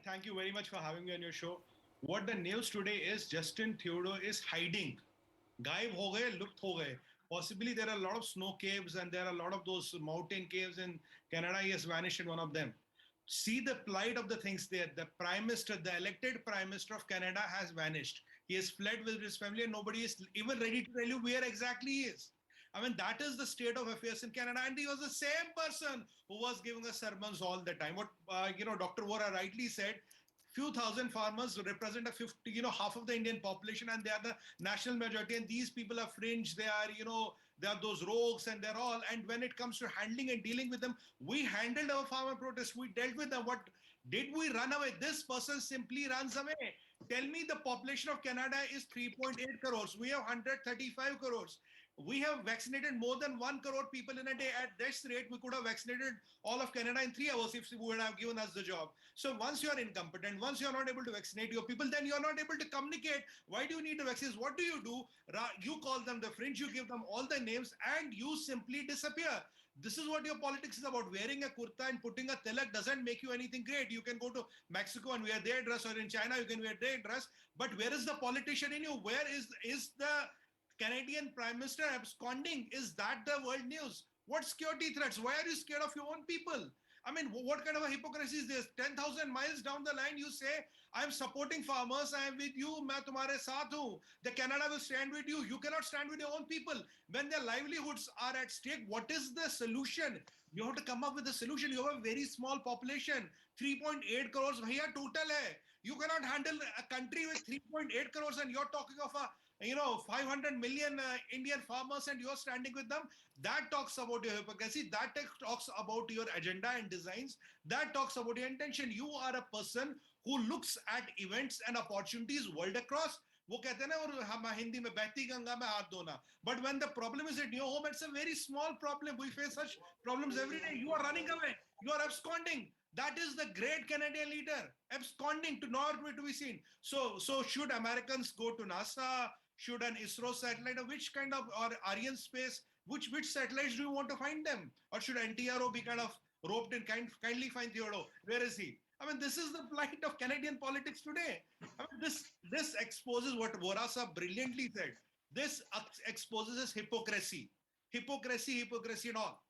thank you very much for having me on your show. What the news today is Justin Trudeau is hiding. गायब हो गए, लुप्त हो गए. Possibly there are a lot of snow caves and there are a lot of those mountain caves in Canada. He has vanished in one of them. See the plight of the things there. The Prime Minister, the elected Prime Minister of Canada has vanished. He has fled with his family and nobody is even ready to tell you where exactly he is. I mean, that is the state of affairs in Canada. And he was the same person who was giving us sermons all the time. What, Dr. Vora rightly said, few thousand farmers represent a 50, half of the Indian population, and they are the national majority. And these people are fringe. They are, they are those rogues, and they're all. And when it comes to handling and dealing with them, we handled our farmer protests. We dealt with them. What did we run away? This person simply runs away. Tell me the population of Canada is 3.8 crores. We have 135 crores. We have vaccinated more than 1 crore people in a day. At this rate, we could have vaccinated all of Canada in 3 hours if we would have given us the job. So once you are incompetent, once you are not able to vaccinate your people, then you are not able to communicate. Why do you need the vaccines? What do? You call them the fringe, you give them all the names, and you simply disappear. This is what your politics is about. Wearing a kurta and putting a tilak doesn't make you anything great. You can go to Mexico and wear their dress, or in China you can wear their dress. But where is the politician in you? Where is the Canadian Prime Minister absconding? Is that the world news? What security threats? Why are you scared of your own people? I mean, what kind of a hypocrisy is this? 10,000 miles down the line, you say, I'm supporting farmers, I'm with you, मैं तुम्हारे साथ हूँ. The Canada will stand with you. You cannot stand with your own people. When their livelihoods are at stake, what is the solution? You have to come up with a solution. You have a very small population. 3.8 crores, bhaiya, total hai. You cannot handle a country with 3.8 crores and you're talking of a 500 million Indian farmers and you're standing with them. That talks about your hypocrisy. That talks about your agenda and designs. That talks about your intention. You are a person who looks at events and opportunities world across. वो कहते हैं ना, और हम हिंदी में बहती गंगा में हाथ धोना. But when the problem is at your home, it's a very small problem. We face such problems every day. You are running away. You are absconding. That is the great Canadian leader, absconding to nowhere to be seen. So should Americans go to NASA? Should an ISRO satellite, or which kind of, or Aryan space, which satellites do you want to find them? Or should NTRO be kind of roped in? Kindly find Theodore. Where is he? I mean, this is the plight of Canadian politics today. I mean, this exposes what Vorasa brilliantly said. This exposes his hypocrisy. Hypocrisy and all.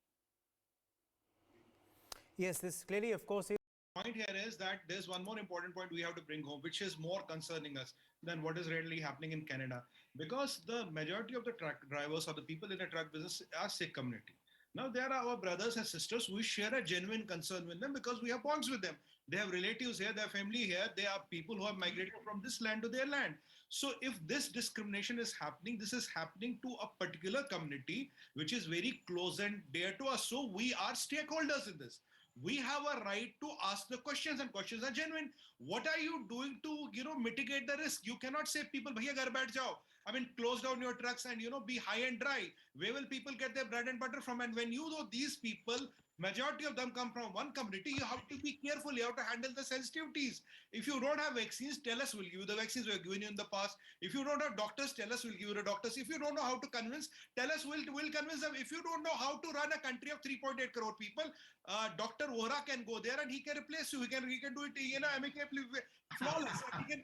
Yes, this clearly, of course, point here is that there's one more important point we have to bring home, which is more concerning us than what is really happening in Canada. Because the majority of the truck drivers or the people in the truck business are Sikh community. Now, they are our brothers and sisters. We share a genuine concern with them because we have bonds with them. They have relatives here, they have family here. They are people who have migrated from this land to their land. So if this discrimination is happening, this is happening to a particular community, which is very close and dear to us. So we are stakeholders in this. We have a right to ask the questions, and questions are genuine. What are you doing to, mitigate the risk? You cannot say people, bhaiya ghar baith jao. I mean, close down your trucks and, be high and dry. Where will people get their bread and butter from? And when you know these people, majority of them come from one community, you have to be careful. You have to handle the sensitivities. If you don't have vaccines, tell us, we'll give you the vaccines we have given you in the past. If you don't have doctors, tell us, we'll give you the doctors. If you don't know how to convince, tell us, we'll convince them. If you don't know how to run a country of 3.8 crore people, Dr. Vora can go there and he can replace you. He can do it, amicably, flawless.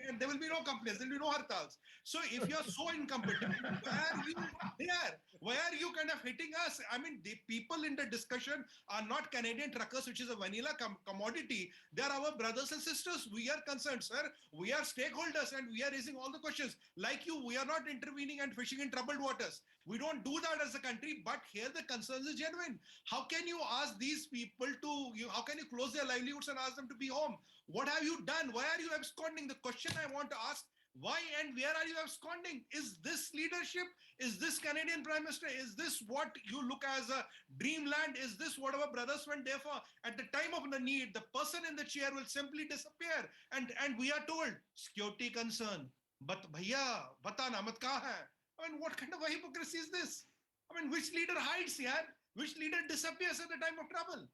And there will be no complaints. There will be no hartals. So if you're so incompetent, why are you there? Why are you kind of hitting us? I mean, the people in the discussion are not Canadian truckers, which is a vanilla commodity. They are our brothers and sisters. We are concerned, sir. We are stakeholders and we are raising all the questions. Like you, we are not intervening and fishing in troubled waters. We don't do that as a country, but here the concerns is genuine. How can you ask these people how can you close their livelihoods and ask them to be home? What have you done? Why are you absconding? The question I want to ask, why and where are you absconding? Is this leadership? Is this Canadian Prime Minister? Is this what you look as a dreamland? Is this what our brothers went there for? At the time of the need, the person in the chair will simply disappear. And we are told, security concern. But bhaiya, bata namat kahan hai? I mean, what kind of a hypocrisy is this? I mean, which leader hides here? Which leader disappears at the time of trouble?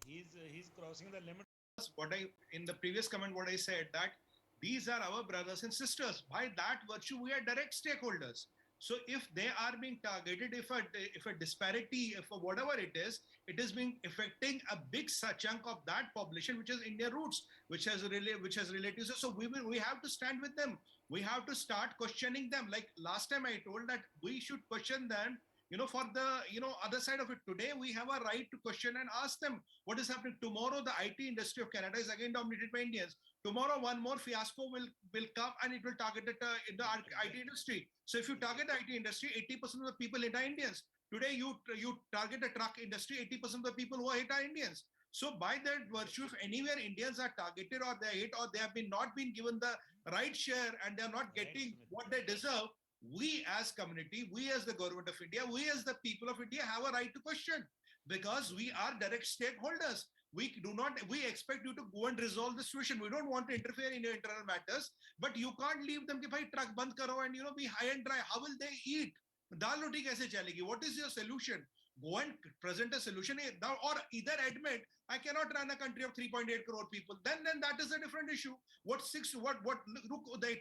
He's crossing the limit. In the previous comment, what I said, that these are our brothers and sisters. By that virtue, we are direct stakeholders. So if they are being targeted, if a disparity, if a whatever it is being affecting a big chunk of that population, which has Indian roots, which has relatives. So we have to stand with them. We have to start questioning them. Like last time I told that we should question them, for the other side of it. Today we have a right to question and ask them what is happening. Tomorrow the IT industry of Canada is again dominated by Indians. Tomorrow one more fiasco will come and it will target in the IT industry. So if you target the IT industry, 80% of the people hit are Indians. Today you target the truck industry, 80% of the people who are hit are Indians. So by that virtue, if anywhere Indians are targeted or they are hit or they have not been given the right share and they are not getting what they deserve, we as community, we as the government of India, we as the people of India have a right to question, because we are direct stakeholders. We expect you to go and resolve the situation. We don't want to interfere in your internal matters, but you can't leave them कि भाई truck बंद करो and be high and dry. How will they eat? दाल रोटी कैसे चलेगी? What is your solution? Go and present a solution, or either admit I cannot run a country of 3.8 crore people. Then that is a different issue.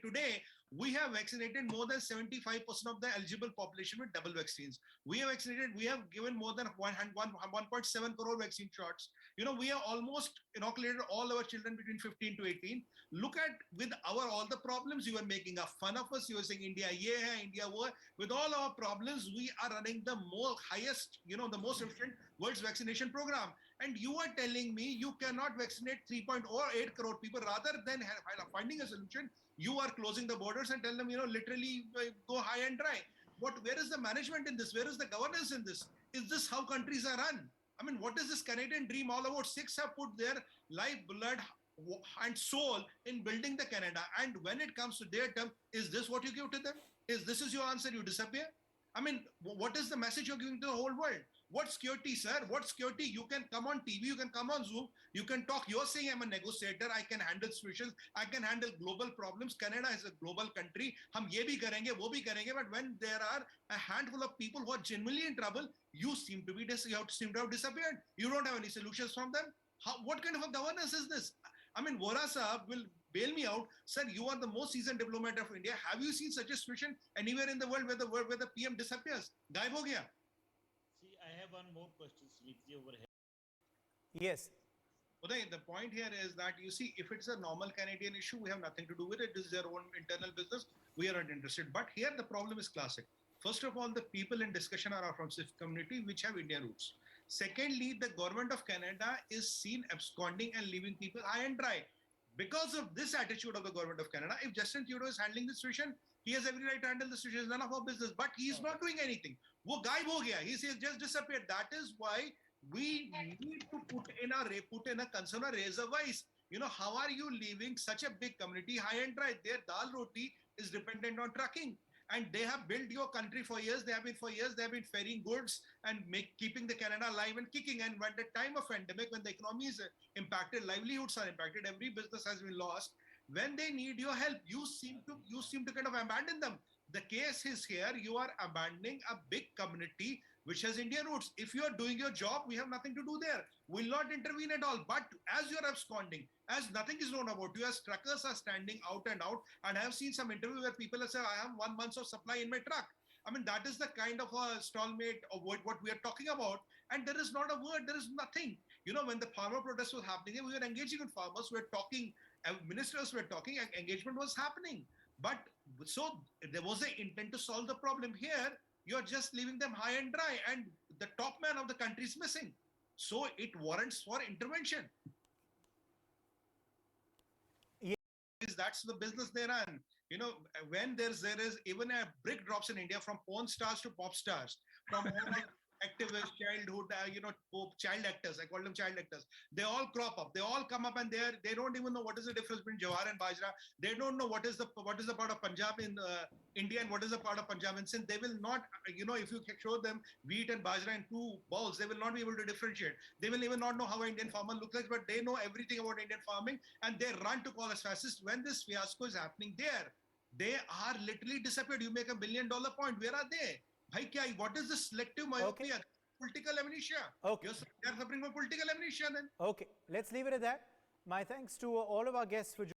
Today we have vaccinated more than 75% of the eligible population with double vaccines. We have given more than 1.7 crore vaccine shots. We have almost inoculated all our children between 15 to 18. Look at with all the problems, you are making a fun of us. You are saying India ye hai, India wo hai. With all our problems, we are running the highest, the most efficient world's vaccination program. And you are telling me you cannot vaccinate 3.08 crore people. Rather than finding a solution, you are closing the borders and tell them, literally go high and dry. Where is the management in this? Where is the governance in this? Is this how countries are run? I mean, what is this Canadian dream all about? 6 have put their life, blood, and soul in building the Canada. And when it comes to their term, is this what you give to them? This is your answer? You disappear? I mean, what is the message you're giving to the whole world? What security, sir? What security? You can come on TV, you can come on Zoom, you can talk. You're saying I'm a negotiator, I can handle situations, I can handle global problems. Canada is a global country. Hum ye bhi karenge, wo bhi karenge. But when there are a handful of people who are genuinely in trouble, you seem to have disappeared. You don't have any solutions from them. What kind of a governance is this? I mean, Vora Saab will bail me out. Sir, you are the most seasoned diplomat of India. Have you seen such a situation anywhere in the world where the PM disappears? Gaib ho gaya. See, I have one more question, Smriti, over here. Yes. Uday, the point here is that, you see, if it's a normal Canadian issue, we have nothing to do with it. This is their own internal business. We are not interested. But here the problem is classic. First of all, the people in discussion are from Sikh community, which have Indian roots. Secondly, the government of Canada is seen absconding and leaving people high and dry. Because of this attitude of the government of Canada, if Justin Trudeau is handling the situation, he has every right to handle the situation. It's none of our business. But he is not doing anything. Wo gaib ho gaya. He says just disappeared. That is why we need to put in a concern or raise a voice. How are you leaving such a big community high and dry? Their dal roti is dependent on trucking. And they have built your country for years. They have been ferrying goods and keeping the Canada alive and kicking. And when the time of pandemic, when the economy is impacted, livelihoods are impacted, every business has been lost. When they need your help, you seem to kind of abandon them. The case is here, you are abandoning a big community which has Indian roots. If you are doing your job, we have nothing to do there. We'll not intervene at all. But as you're absconding, as nothing is known about you, as truckers are standing out and out, and I have seen some interview where people have said, I have 1 month of supply in my truck. I mean, that is the kind of a stalemate of what we are talking about. And there is not a word, there is nothing. When the farmer protest was happening, we were engaging with farmers, we were talking, ministers were talking, and engagement was happening. But so there was an intent to solve the problem. Here, you're just leaving them high and dry, and the top man of the country is missing. So it warrants for intervention. That's the business they run. When there is even a brick drops in India, from porn stars to pop stars, from all activists, childhood, child actors. I call them child actors. They all crop up. They all come up, and they don't even know what is the difference between Jawar and Bajra. They don't know what is the part of Punjab in India and what is the part of Punjab in Sindh. They will not, if you show them wheat and Bajra in 2 bowls, they will not be able to differentiate. They will even not know how an Indian farmer looks like, but they know everything about Indian farming, and they run to call us fascist. When this fiasco is happening there, they are literally disappeared. You make $1 billion point. Where are they? What is the selective myopia? Okay. Political amnesia. Okay. They're suffering from political amnesia then. Okay, let's leave it at that. My thanks to all of our guests for joining.